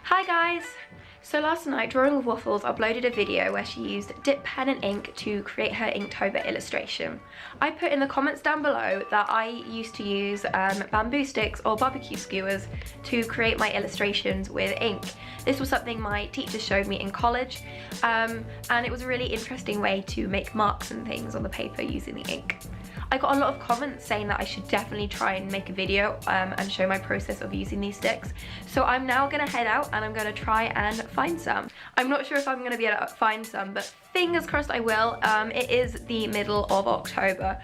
Hi guys! So last night, Drawing with Waffles uploaded a video where she used dip pen and ink to create her Inktober illustration. I put in the comments down below that I used to use bamboo sticks or BBQ skewers to create my illustrations with ink. This was something my teacher showed me in college, and it was a really interesting way to make marks and things on the paper using the ink. I got a lot of comments saying that I should definitely try and make a video and show my process of using these sticks. So I'm now gonna head out and I'm gonna try and find some. I'm not sure if I'm gonna be able to find some, but fingers crossed I will. It is the middle of October,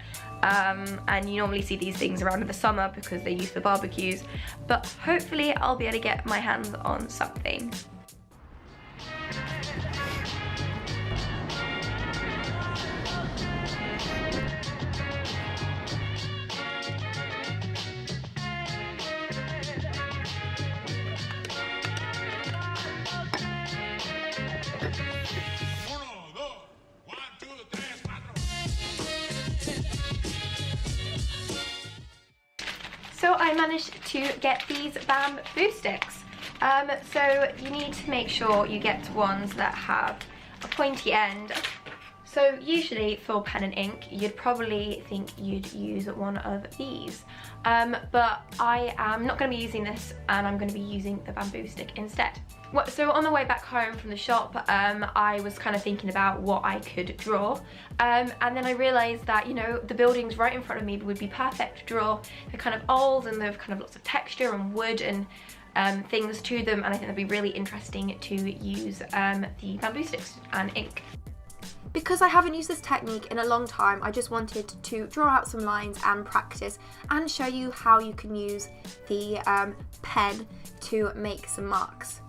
and you normally see these things around in the summer because they're used for barbecues, but hopefully I'll be able to get my hands on something. So I managed to get these bamboo sticks. So you need to make sure you get ones that have a pointy end. So usually for pen and ink, you'd probably think you'd use one of these. But I am not going to be using this, and I'm going to be using the bamboo stick instead. So on the way back home from the shop, I was kind of thinking about what I could draw, and then I realised that, you know, the buildings right in front of me would be perfect to draw. They're kind of old and they've kind of lots of texture and wood and things to them, and I think it'd be really interesting to use the bamboo sticks and ink. Because I haven't used this technique in a long time, I just wanted to draw out some lines and practice and show you how you can use the pen to make some marks.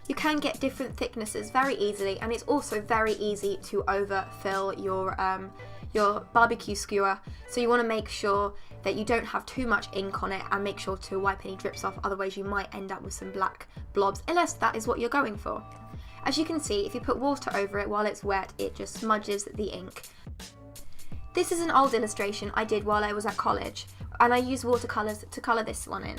You can get different thicknesses very easily, and it's also very easy to overfill your barbecue skewer, so you want to make sure that you don't have too much ink on it and make sure to wipe any drips off, otherwise you might end up with some black blobs, unless that is what you're going for. As you can see, if you put water over it while it's wet, it just smudges the ink. This is an old illustration I did while I was at college, and I used watercolours to colour this one in.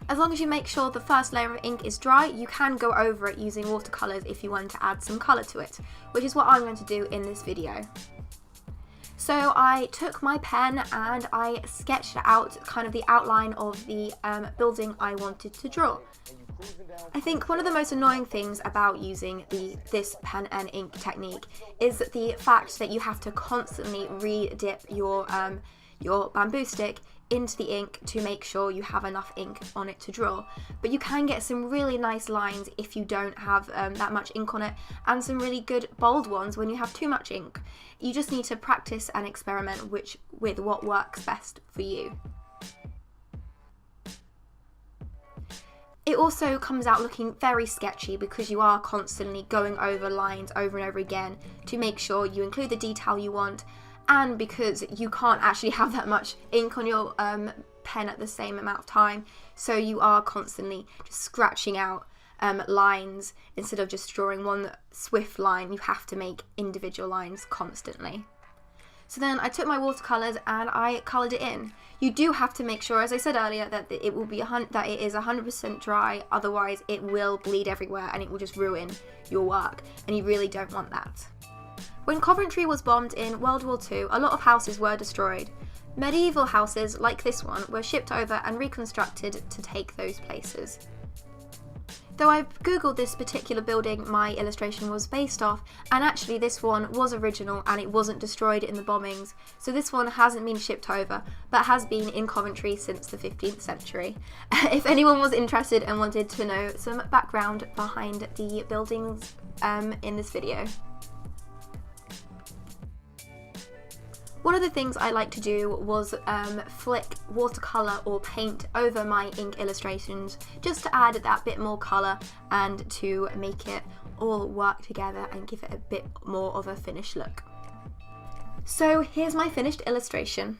As long as you make sure the first layer of ink is dry, you can go over it using watercolours if you want to add some colour to it, which is what I'm going to do in this video. So I took my pen and I sketched out kind of the outline of the building I wanted to draw. I think one of the most annoying things about using this pen and ink technique is the fact that you have to constantly re-dip your bamboo stick into the ink to make sure you have enough ink on it to draw. But you can get some really nice lines if you don't have that much ink on it, and some really good bold ones when you have too much ink. You just need to practice and experiment with what works best for you. It also comes out looking very sketchy because you are constantly going over lines over and over again to make sure you include the detail you want, and because you can't actually have that much ink on your pen at the same amount of time, so you are constantly just scratching out lines instead of just drawing one swift line. You have to make individual lines constantly. So then I took my watercolours and I coloured it in. You do have to make sure, as I said earlier, that it is 100% dry, otherwise it will bleed everywhere and it will just ruin your work, and you really don't want that. When Coventry was bombed in World War II, a lot of houses were destroyed. Medieval houses, like this one, were shipped over and reconstructed to take those places. Though I've googled this particular building my illustration was based off, and actually this one was original and it wasn't destroyed in the bombings, so this one hasn't been shipped over, but has been in Coventry since the 15th century. If anyone was interested and wanted to know some background behind the buildings in this video. One of the things I like to do was flick watercolour or paint over my ink illustrations, just to add that bit more colour and to make it all work together and give it a bit more of a finished look. So here's my finished illustration.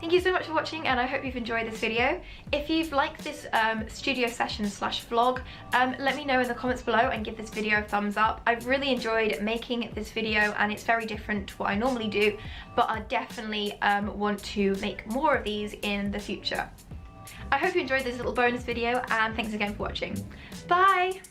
Thank you so much for watching, and I hope you've enjoyed this video. If you've liked this studio session slash vlog, let me know in the comments below and give this video a thumbs up. I've really enjoyed making this video, and it's very different to what I normally do, but I definitely want to make more of these in the future. I hope you enjoyed this little bonus video, and thanks again for watching. Bye!